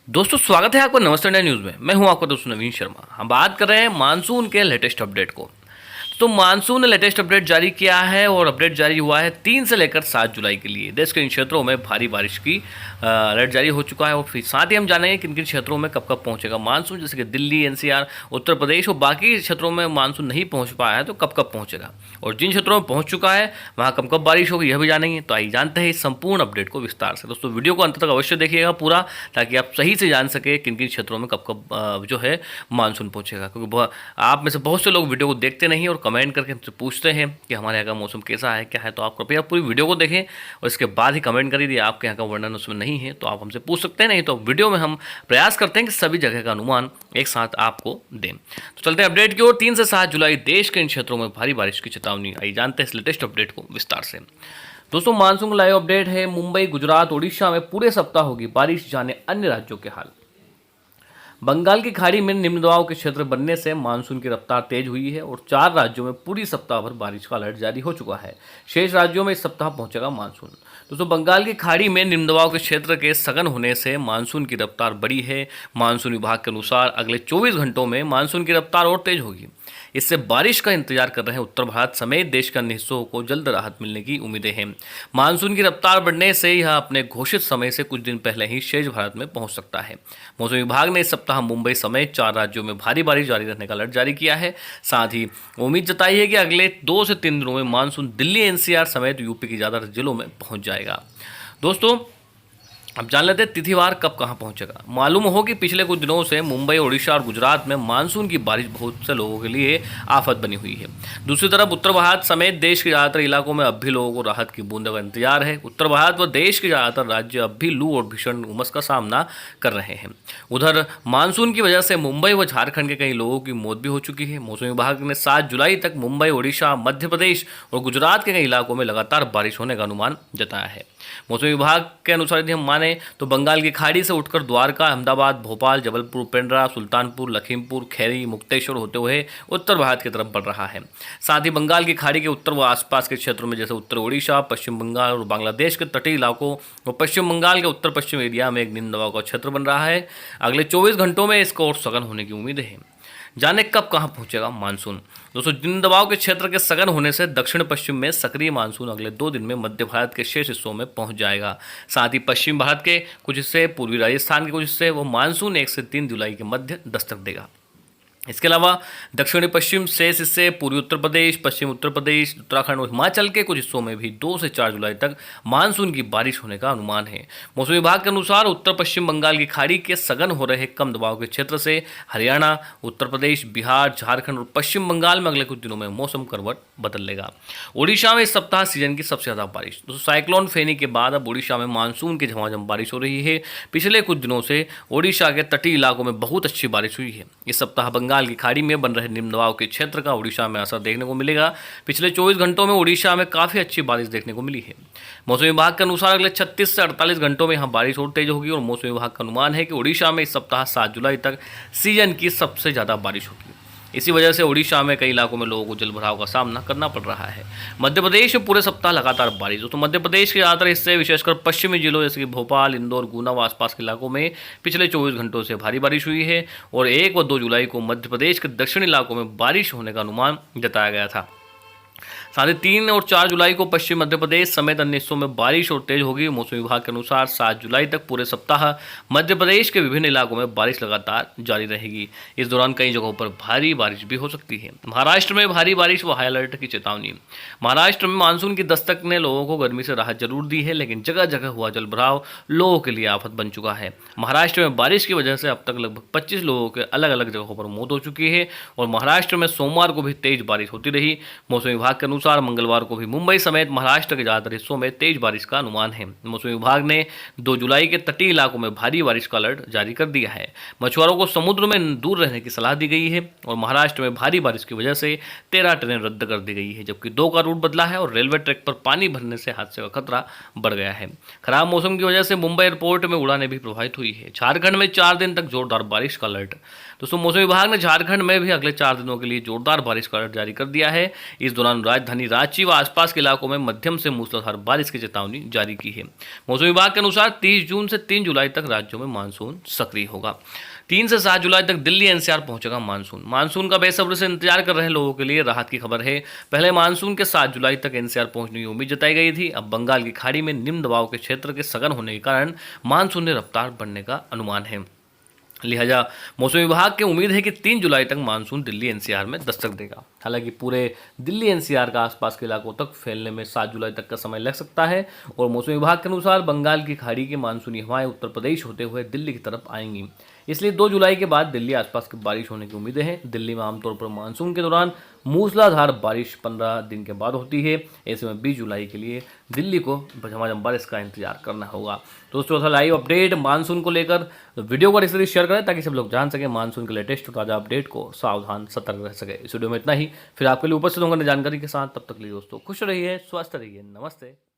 दोस्तों स्वागत है आपका नमस्ते इंडिया न्यूज़ में। मैं हूं आपका दोस्त नवीन शर्मा। हम बात कर रहे हैं मानसून के लेटेस्ट अपडेट को। तो मानसून ने लेटेस्ट अपडेट जारी किया है और अपडेट जारी हुआ है 3 से लेकर 7 जुलाई के लिए। देश के इन क्षेत्रों में भारी बारिश की अलर्ट जारी हो चुका है और फिर साथ ही हम जानेंगे किन किन क्षेत्रों में कब कब पहुंचेगा मानसून, जैसे कि दिल्ली, एनसीआर, उत्तर प्रदेश और बाकी क्षेत्रों में मानसून नहीं पहुंच पाया है तो कब कब पहुंचेगा, और जिन क्षेत्रों में पहुंच चुका है वहां कब कब बारिश होगी यह भी जानेंगे। तो आइए जानते हैं इस संपूर्ण अपडेट को विस्तार से। दोस्तों वीडियो को अंत तक अवश्य देखिएगा पूरा, ताकि आप सही से जान सके किन किन क्षेत्रों में कब कब जो है मानसून पहुंचेगा। क्योंकि आप में से बहुत से लोग वीडियो को देखते नहीं और कमेंट करके हमसे पूछते हैं कि हमारे यहाँ का मौसम कैसा है, क्या है। तो आप कृपया पूरी वीडियो को देखें और इसके बाद ही कमेंट करिए। आपके यहाँ का वर्णन उसमें नहीं है तो आप हमसे पूछ सकते हैं, नहीं तो वीडियो में हम प्रयास करते हैं कि सभी जगह का अनुमान एक साथ आपको दें। तो चलते हैं अपडेट की ओर। 3 से 7 जुलाई देश के इन क्षेत्रों में भारी बारिश की चेतावनी। आइए जानते हैं इस लेटेस्ट अपडेट को विस्तार से। दोस्तों मानसून लाइव अपडेट है। मुंबई, गुजरात, ओडिशा में पूरे सप्ताह होगी बारिश, जाने अन्य राज्यों के हाल। बंगाल की खाड़ी में निम्न दबाव के क्षेत्र बनने से मानसून की रफ्तार तेज हुई है और 4 राज्यों में पूरी सप्ताह भर बारिश का अलर्ट जारी हो चुका है। शेष राज्यों में इस सप्ताह पहुंचेगा मानसून। दोस्तों बंगाल की खाड़ी में निम्न दबाव के क्षेत्र के सघन होने से मानसून की रफ्तार बढ़ी है। मानसून विभाग के अनुसार अगले 24 घंटों में मानसून की रफ्तार और तेज होगी। इससे बारिश का इंतजार कर रहे उत्तर भारत समेत देश के अन्य हिस्सों को जल्द राहत मिलने की उम्मीदें हैं। मानसून की रफ्तार बढ़ने से यह अपने घोषित समय से कुछ दिन पहले ही शेष भारत में पहुंच सकता है। मौसम विभाग ने इस सप्ताह मुंबई समेत 4 राज्यों में भारी बारिश जारी रहने का अलर्ट जारी किया है। साथ ही उम्मीद जताई है कि अगले 2 से 3 दिनों में मानसून दिल्ली, एनसीआर समेत यूपी के ज़्यादातर जिलों में पहुंच जाएगा। दोस्तों अब जान लेते हैं तिथिवार कब कहां पहुंचेगा। मालूम हो कि पिछले कुछ दिनों से मुंबई, ओडिशा और गुजरात में मानसून की बारिश बहुत से लोगों के लिए आफत बनी हुई है। दूसरी तरफ उत्तर भारत समेत देश के ज़्यादातर इलाकों में अब भी लोगों को राहत की बूंदों का इंतजार है। उत्तर भारत व देश के ज़्यादातर राज्य अब भी लू और भीषण उमस का सामना कर रहे हैं। उधर मानसून की वजह से मुंबई व झारखंड के कई लोगों की मौत भी हो चुकी है। मौसम विभाग ने 7 जुलाई तक मुंबई, ओडिशा, मध्य प्रदेश और गुजरात के कई इलाकों में लगातार बारिश होने का अनुमान जताया है। मौसम विभाग के अनुसार यदि हम माने तो बंगाल की खाड़ी से उठकर द्वारका, अहमदाबाद, भोपाल, जबलपुर, पेंड्रा, सुल्तानपुर, लखीमपुर खीरी, मुक्तेश्वर होते हुए उत्तर भारत की तरफ बढ़ रहा है। साथ ही बंगाल की खाड़ी के उत्तर व आसपास के क्षेत्रों में जैसे उत्तर ओडिशा, पश्चिम बंगाल और बांग्लादेश के तटीय इलाकों व पश्चिम बंगाल के उत्तर पश्चिम एरिया में एक निम्न दबाव का क्षेत्र बन रहा है। अगले 24 घंटों में इसको और सघन होने की उम्मीद है। जाने कब कहां पहुंचेगा मानसून। दोस्तों निम्न दबाव के क्षेत्र के सघन होने से दक्षिण पश्चिम में सक्रिय मानसून अगले 2 दिन में मध्य भारत के शेष हिस्सों में पहुंच जाएगा। साथ ही पश्चिम भारत के कुछ हिस्से, पूर्वी राजस्थान के कुछ हिस्से वो मानसून 1 से 3 जुलाई के मध्य दस्तक देगा। इसके अलावा दक्षिणी पश्चिम शेष हिस्से, पूर्वी उत्तर प्रदेश, पश्चिम उत्तर प्रदेश, उत्तराखंड और हिमाचल के कुछ हिस्सों में भी 2 से 4 जुलाई तक मानसून की बारिश होने का अनुमान है। मौसम विभाग के अनुसार उत्तर पश्चिम बंगाल की खाड़ी के सघन हो रहे कम दबाव के क्षेत्र से हरियाणा, उत्तर प्रदेश, बिहार, झारखंड और पश्चिम बंगाल में अगले कुछ दिनों में मौसम करवट बदल लेगा। ओडिशा में इस सप्ताह सीजन की सबसे ज़्यादा बारिश। दोस्तों साइक्लोन फेनी के बाद अब ओडिशा में मानसून की झमाझम बारिश हो रही है। पिछले कुछ दिनों से ओडिशा के तटीय इलाकों में बहुत अच्छी बारिश हुई है। इस सप्ताह बंगाल की खाड़ी में बन रहे निम्न दबाव के क्षेत्र का ओडिशा में असर देखने को मिलेगा। पिछले 24 घंटों में ओडिशा में काफ़ी अच्छी बारिश देखने को मिली है। मौसम विभाग के अनुसार अगले 36 से 48 घंटों में यहाँ बारिश और तेज होगी और मौसम विभाग का अनुमान है कि ओडिशा में इस सप्ताह 7 जुलाई तक सीजन की सबसे ज़्यादा बारिश होगी। इसी वजह से ओडिशा में कई इलाकों में लोगों को जलभराव का सामना करना पड़ रहा है। मध्य प्रदेश में पूरे सप्ताह लगातार बारिश। तो मध्य प्रदेश के ज़्यादातर हिस्से, विशेषकर पश्चिमी जिलों जैसे कि भोपाल, इंदौर, गुना व आसपास के इलाकों में पिछले 24 घंटों से भारी बारिश हुई है और 1 व 2 जुलाई को मध्य प्रदेश के दक्षिणी इलाकों में बारिश होने का अनुमान जताया गया था। साथ ही 3 और 4 जुलाई को पश्चिम मध्य प्रदेश समेत अन्य हिस्सों में बारिश और तेज होगी। मौसम विभाग के अनुसार 7 जुलाई तक पूरे सप्ताह मध्य प्रदेश के विभिन्न इलाकों में बारिश लगातार जारी रहेगी। इस दौरान कई जगहों पर भारी बारिश भी हो सकती है। महाराष्ट्र में भारी बारिश व हाई अलर्ट की चेतावनी। महाराष्ट्र में मानसून की दस्तक ने लोगों को गर्मी से राहत जरूर दी है, लेकिन जगह जगह हुआ जलभराव लोगों के लिए आफत बन चुका है। महाराष्ट्र में बारिश की वजह से अब तक लगभग 25 लोगों के अलग अलग जगहों पर मौत हो चुकी है और महाराष्ट्र में सोमवार को भी तेज बारिश होती रही। मौसम विभाग के अनुसार मंगलवार को भी मुंबई समेत महाराष्ट्र के ज्यादातर हिस्सों में तेज बारिश का अनुमान है। मौसम विभाग ने 2 जुलाई के तटीय इलाकों में भारी बारिश का अलर्ट जारी कर दिया है। मछुआरों को समुद्र में दूर रहने की सलाह दी गई है और महाराष्ट्र में भारी बारिश की वजह से 13 ट्रेनें रद्द कर दी गई है, जबकि 2 का रूट बदला है और रेलवे ट्रैक पर पानी भरने से हादसे का खतरा बढ़ गया है। खराब मौसम की वजह से मुंबई एयरपोर्ट में उड़ानें भी प्रभावित हुई है। झारखंड में 4 दिन तक जोरदार बारिश का अलर्ट। दोस्तों मौसम विभाग ने झारखंड में भी अगले 4 दिनों के लिए जोरदार बारिश का अलर्ट जारी कर दिया है। इस दौरान राजधानी राजधानी रांची व आसपास के इलाकों में मध्यम से मूसलाधार बारिश की चेतावनी जारी की है। मौसम विभाग के अनुसार 30 जून से 3 जुलाई तक राज्यों में मानसून सक्रिय होगा। 3 से 7 जुलाई तक दिल्ली एनसीआर पहुंचेगा मानसून। मानसून का बेसब्री से इंतजार कर रहे लोगों के लिए राहत की खबर है। पहले मानसून के 7 जुलाई तक एनसीआर पहुंचने की उम्मीद जताई गई थी। अब बंगाल की खाड़ी में निम्न दबाव के क्षेत्र के सघन होने के कारण मानसून ने रफ्तार बढ़ने का अनुमान है। लिहाजा मौसम विभाग की उम्मीद है कि 3 जुलाई तक मानसून दिल्ली एनसीआर में दस्तक देगा। हालांकि पूरे दिल्ली एनसीआर का आसपास के इलाकों तक फैलने में 7 जुलाई तक का समय लग सकता है और मौसम विभाग के अनुसार बंगाल की खाड़ी की मानसूनी हवाएं उत्तर प्रदेश होते हुए दिल्ली की तरफ आएंगी। इसलिए 2 जुलाई के बाद दिल्ली आसपास की बारिश होने की उम्मीदें हैं। दिल्ली में आमतौर पर मानसून के दौरान मूसलाधार बारिश 15 दिन के बाद होती है। ऐसे में 20 जुलाई के लिए दिल्ली को झमाझम बारिश का इंतजार करना होगा। तो दोस्तों, लाइव अपडेट मानसून को लेकर वीडियो को इस शेयर करें ताकि सब लोग जान सकें मानसून के लेटेस्ट ताज़ा अपडेट को, सावधान सतर्क रह सके। इस वीडियो में इतना ही, फिर आपके लिए उपस्थित होंगे जानकारी के साथ। तब तक लिए दोस्तों खुश रहिए, स्वस्थ रहिए, नमस्ते।